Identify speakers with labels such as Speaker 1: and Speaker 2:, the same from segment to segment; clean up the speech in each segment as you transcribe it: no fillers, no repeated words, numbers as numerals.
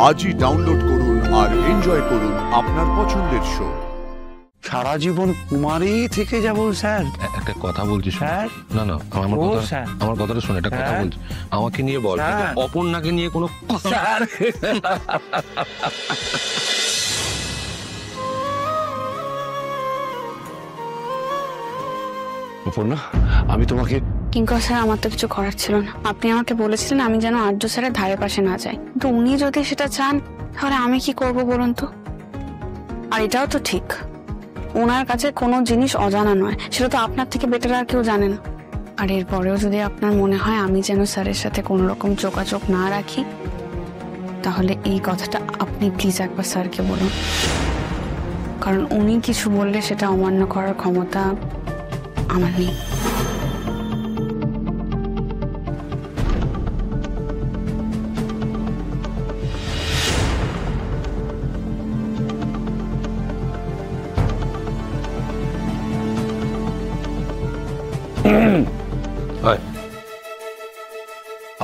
Speaker 1: আজই ডাউনলোড করুন আর এনজয় করুন আপনার পছন্দের শো।
Speaker 2: সারা জীবন কুমারী থেকে যাব স্যার।
Speaker 3: একটা কথা বলছি
Speaker 2: স্যার।
Speaker 3: না না আমার কথাটা শুনে একটা কথা বলছি, আমাকে নিয়ে বল, অপর্ণাকে নিয়ে কোনো
Speaker 2: স্যার অপর্ণা, আমি তোমাকে
Speaker 4: কিঙ্কর স্যার, আমার তো কিছু করার ছিল না। আপনি আমাকে বলেছিলেন আমি যেন আর্য স্যারের ধারে পাশে না যাই, কিন্তু উনি যদি সেটা চান তাহলে আমি কি করব বলুন তো? আর এটাও তো ঠিক, ওনার কাছে কোনো জিনিস অজানা নয়, সেটা তো আপনার থেকে বেটার আর কেউ জানে না। আর এরপরেও যদি আপনার মনে হয় আমি যেন স্যারের সাথে কোনো রকম যোগাযোগ না রাখি, তাহলে এই কথাটা আপনি প্লিজ একবার স্যারকে বলুন, কারণ উনি কিছু বললে সেটা অমান্য করার ক্ষমতা আমার নেই।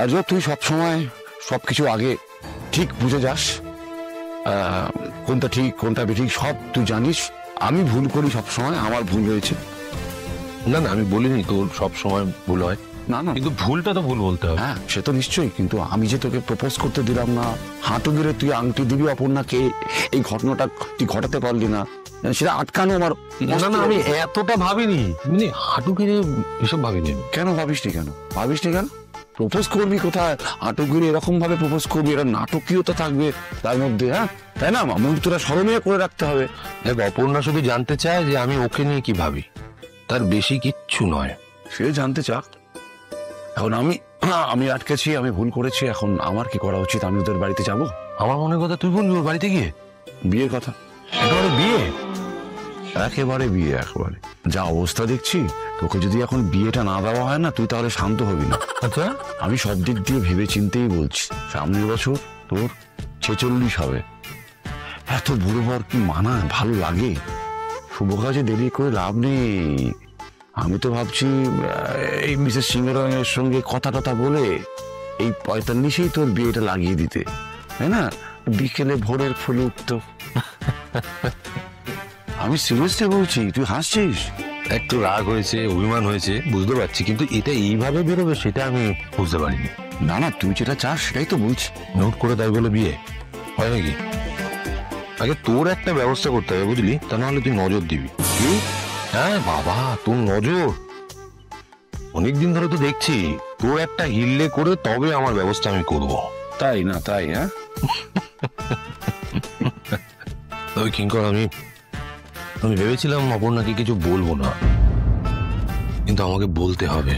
Speaker 2: আজও তুই সবসময় সবকিছু আগে ঠিক বুঝে যাস, কোনটা ঠিক কোনটা বেঠিক সব তুই জানিস। আমি ভুল করি সবসময়, আমার ভুল হয়েছে।
Speaker 3: না না, আমি বলিনি তোর সব সময় ভুল হয়,
Speaker 2: না না,
Speaker 3: কিন্তু ভুলটা তো ভুল বলতে হবে।
Speaker 2: হ্যাঁ সে তো নিশ্চয়ই, কিন্তু আমি যে তোকে প্রপোজ করতে দিলাম না, হাঁটু গেড়ে তুই আংটি দিবি অপর্ণাকে, এই ঘটনাটা তুই ঘটাতে পারলি না, সেটা আটকানো আমার।
Speaker 3: না না, আমি এতটা ভাবিনি, মানে হাঁটু গিরে এসব ভাবিনি।
Speaker 2: কেন ভাবিসনি? কেন প্রপোজ করবি কোথায়? হাঁটু গিরে এরকম ভাবে প্রপোজ করবি, এটা নাটকীয়তা থাকবে তার মধ্যে, হ্যাঁ তাই না? মুহূর্তটা স্মরণীয় করে রাখতে হবে।
Speaker 3: দেখ, অপর্ণা শুধু জানতে চায় যে আমি ওকে নিয়ে কি ভাবি, তার বেশি কিচ্ছু নয়।
Speaker 2: সে জানতে চাক। এখন আমি আটকেছি, আমি ভুল করেছি, এখন আমার কি করা উচিত? আমি ওদের বাড়িতে যাব?
Speaker 3: আমার মনের কথা তুই বলবি ওর বাড়িতে গিয়ে?
Speaker 2: বিয়ের কথা?
Speaker 3: একেবারে বিয়ে?
Speaker 2: একেবারে বিয়ে, একেবারে। যা অবস্থা দেখছি, তোকে যদি এখন বিয়েটা না দেওয়া হয় না, তুই তাহলে শান্ত হবি না।
Speaker 3: আচ্ছা,
Speaker 2: আমি সব দিক দিয়ে ভেবে চিন্তেই বলছি। সামনের বছর তোর 46 হবে। এত বুড়ো বর কি মানা ভালো লাগে? শুভ কাজে দেরি করে লাভ নেই। আমি তো ভাবছি এই মিসেস সিংহরায়ের সঙ্গে কথা বলে এই 45-এই তোর বিয়েটা লাগিয়ে দিতে, তাই না? বিকেলে ভোরের ফুল উঠত। আমি সিরিয়াসলি বলছি, তুই হাসছিস।
Speaker 3: একটু রাগ হয়েছে, অভিমান হয়েছে, বুঝতে পারছি, কিন্তু এটা এইভাবে বেরোবে সেটা আমি বুঝতে পারিনি।
Speaker 2: না না, তুই যেটা চাস সেটাই তো বলছি।
Speaker 3: নোট করে তাই বলে বিয়ে হয় নাকি? আগে তোর একটা ব্যবস্থা করতে হবে, বুঝলি? তা নাহলে তুই নজর দিবি। হ্যাঁ বাবা, তোর নজর অনেকদিন ধরে তো দেখছি, তোর একটা হিললে করে তবে আমার ব্যবস্থা আমি করব।
Speaker 2: তাই না? তাই? হ্যাঁ
Speaker 3: তবে কিঙ্কর, আমি ভেবেছিলাম অপর্ণাকে কিছু বলবো না, কিন্তু আমাকে বলতে হবে।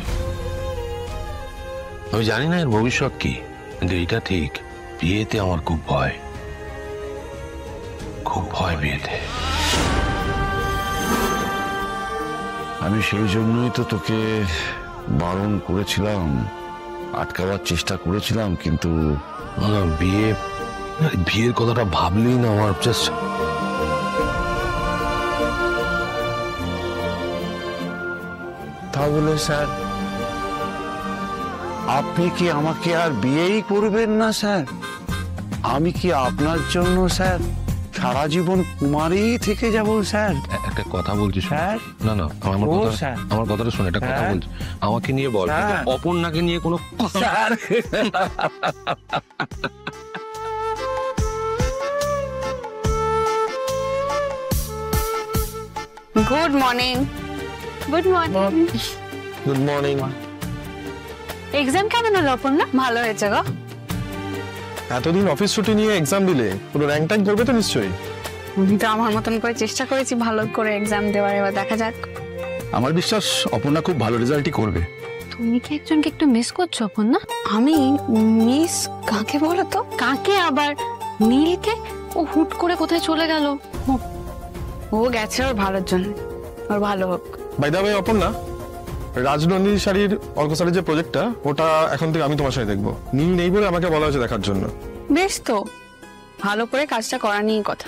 Speaker 3: আমি জানি না এর ভবিষ্যৎ কি, কিন্তু এটা ঠিক, বিয়েতে আমার খুব ভয় বিয়েতে।
Speaker 2: আমি সেই জন্যই তো তোকে বারণ করেছিলাম, আটকাবার চেষ্টা করেছিলাম, কিন্তু
Speaker 3: বিয়ের কথাটা ভাবলেই না আমার জাস্ট
Speaker 2: তাহলে স্যার আপনি কি আমাকে আর বিয়েই করবেন না স্যার? আমি কি আপনার জন্য স্যার সারা জীবন কুমারী থেকে যাব স্যার?
Speaker 3: একটা কথা বলছি স্যার। না না, আমার কথাটা শুনে একটা কথা বলছি, আমাকে নিয়ে বল, অপর্ণাকে নিয়ে কোনো
Speaker 2: sir.
Speaker 4: Good morning. Good morning.
Speaker 3: Good morning.
Speaker 4: Exam কেমন হলো অপর্ণা? ভালো হয়েছে গো।
Speaker 5: এতদিন অফিস ছুটি নিয়ে এক্সাম দিলে পুরো র্যাঙ্ক ট্যাঙ্ক করবে তো নিশ্চয়ই?
Speaker 4: আমি তো আমার মতন করে চেষ্টা করেছি ভালো করে এক্সাম দেওয়ার, এবার দেখা যাক।
Speaker 5: আমার বিশ্বাস অপর্ণা খুব ভালো রেজাল্টই করবে।
Speaker 4: তুমি কি একজনকে একটু মিস করছো অপর্ণা? আমি মিস কাকে বলো তো? কাকে আবার? নীলকে। ও হুট করে কোথায় চলে গেল? ও গেছে ওর ভালোর জন্য, ওর ভালো হোক।
Speaker 5: By the way Aparna, Rajnandini শাড়ির অর্কসারের যে প্রজেক্টটা, ওটা এখন থেকে আমি তোমার সাথে দেখবো। নীল নেই বলে আমাকে বলা হয়েছে দেখার জন্য।
Speaker 4: বেশ, তো ভালো করে কাজটা করা নিয়ে কথা,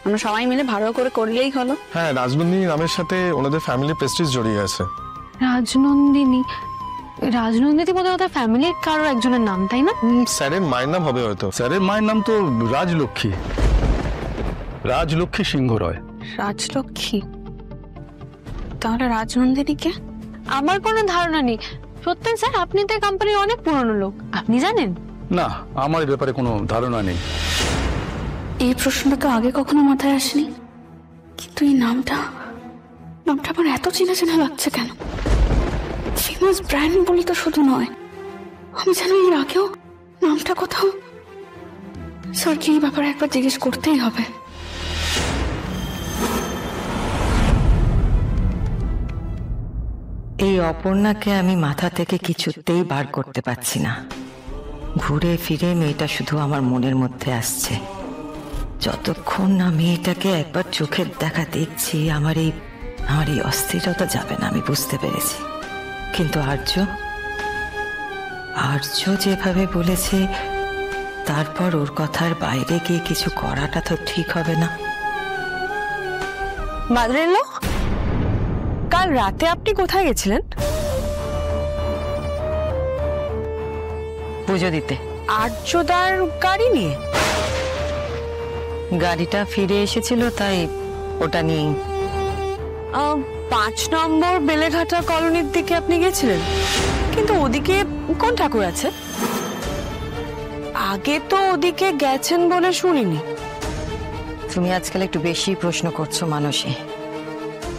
Speaker 4: আমরা সবাই মিলে ভালো করে করলেই হলো।
Speaker 5: হ্যাঁ, রাজনন্দিনী নামের সাথে ওনাদের ফ্যামিলি প্রেস্টিজ জড়িয়ে আছে।
Speaker 4: রাজনন্দিনী?
Speaker 6: রাজনন্দিনী বোধহয় ওদের ফ্যামিলির কারোর একজনের নাম, তাই না?
Speaker 5: স্যারের মায়ের নাম হবে হয়তো।
Speaker 2: স্যারের মায়ের নাম তো রাজলক্ষ্মী, রাজলক্ষ্মী সিংহ রয়।
Speaker 4: রাজলক্ষ্মী? তাহলে রাজনন্দিনীকে?
Speaker 6: আমার কোনো ধারণা নেই। সত্যি স্যার, আপনি তো কোম্পানির অনেক পুরনো লোক, আপনি জানেন?
Speaker 2: না, আমার এই ব্যাপারে কোনো ধারণা নেই।
Speaker 4: এই প্রশ্নটা তো আগে কখনো মাথায় আসেনি, কিন্তু এই নামটা আমার এত চেনা চেনা লাগছে কেন? ফেমাস ব্র্যান্ড বলে তো শুধু নয়, আমি যেন এর আগেও নামটা কোথাও। স্যারকে এই ব্যাপারে একবার জিজ্ঞেস করতেই হবে।
Speaker 7: এই অপর্ণাকে আমি মাথা থেকে কিছুতেই বার করতে পারছি না। ঘুরে ফিরে মেয়েটা শুধু আমার মনের মধ্যে আসছে। যতক্ষণ না মেয়েটাকে একবার চোখের দেখা দেখছি আমার এই অস্থিরতা যাবে না, আমি বুঝতে পেরেছি। কিন্তু আর্য যেভাবে বলেছে, তারপর ওর কথার বাইরে গিয়ে কিছু করাটা তো ঠিক হবে না।
Speaker 6: মাদ্রেলো, কাল রাতে আপনি কোথায় গেছিলেন?
Speaker 7: পুজো দিতে।
Speaker 6: আর্যদার গাড়ি নিয়ে?
Speaker 7: গাড়িটা ফিরে এসেছিল, তাই ওটা নিয়ে।
Speaker 6: 5 নম্বর বেলেঘাটা কলোনির দিকে আপনি গেছিলেন, কিন্তু ওদিকে কোন ঠাকুর আছে? আগে তো ওদিকে গেছেন বলে শুনিনি।
Speaker 7: তুমি আজকাল একটু বেশি প্রশ্ন করছো মানসী।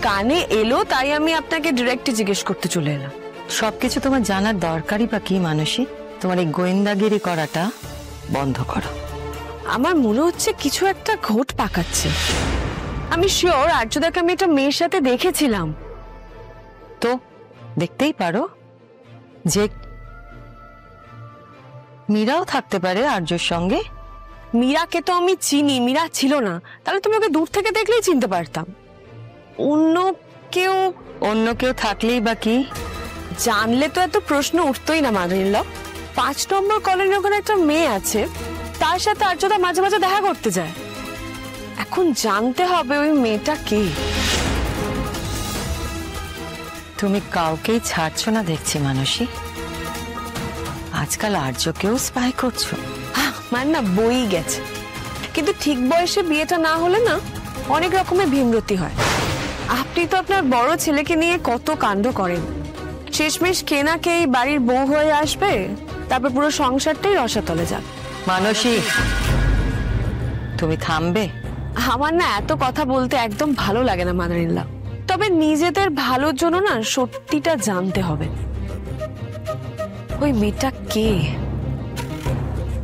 Speaker 6: কানে এলো তাই আমি আপনাকে ডিরেক্ট জিজ্ঞেস করতে চলে এলাম।
Speaker 7: সবকিছু তোমার জানার দরকারই বা কি মানসী? তোমার এই গোয়েন্দাগিরি করাটা বন্ধ করো।
Speaker 6: আমার মনে হচ্ছে কিছু একটা ঘোট পাকাচ্ছে। আমি শিওর আর্যদাকে আমি একটা মেয়ের সাথে দেখেছিলাম।
Speaker 7: তো দেখতেই পারো যে মীরাও থাকতে পারে আর্যর সঙ্গে।
Speaker 6: মীরাকে তো আমি চিনি, মীরা ছিল না, তাহলে তুমি ওকে দূর থেকে দেখলেই চিনতে পারতাম। অন্য কেউ
Speaker 7: থাকলেই বা কি?
Speaker 6: জানলে তো এত প্রশ্ন উঠতোই না মাদ্রিল্লা। 5 নম্বর কলোনির ওখানে একটা মেয়ে আছে, তার সাথে আর্যদা মাঝে মাঝে দেখা করতে যায়। এখন জানতে হবে ওই মেয়েটা কে।
Speaker 7: তুমি কাউকেই ছাড়ছো না দেখছি মানসী। আজকাল আর্যকেও স্পাই করছো।
Speaker 6: মানে না বই গেছে, কিন্তু ঠিক বয়সে বিয়েটা না হলে না অনেক রকমের ভীমরতি হয়। আপনি তো আপনার বড় ছেলেকে নিয়ে কত কাণ্ড করেন। শেষমেশ কে না কে এই বাড়ির বউ হয়ে আসবে, তারপর পুরো সংসারটাই রসাতলে যাবে।
Speaker 7: মানসী, তুমি থামবে?
Speaker 6: আমার না এত কথা বলতে একদম ভালো লাগে না মাদারিল্লাহ, তবে নিজেদের ভালোর জন্য না সত্যিটা জানতে হবে। ওই মেয়েটা কে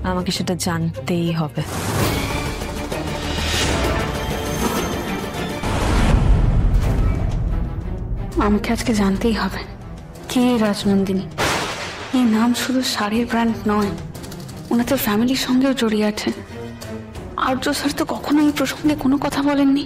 Speaker 6: আমাকে সেটা জানতেই হবে।
Speaker 4: আমাকে আজকে জানতেই হবে কে রাজনন্দিনী। এই নাম শুধু শাড়ির ব্র্যান্ড নয়, ওনাদের ফ্যামিলির সঙ্গেও জড়িয়ে আছে। আর্য স্যার তো কখনো এই প্রসঙ্গে কোনো কথা বলেননি।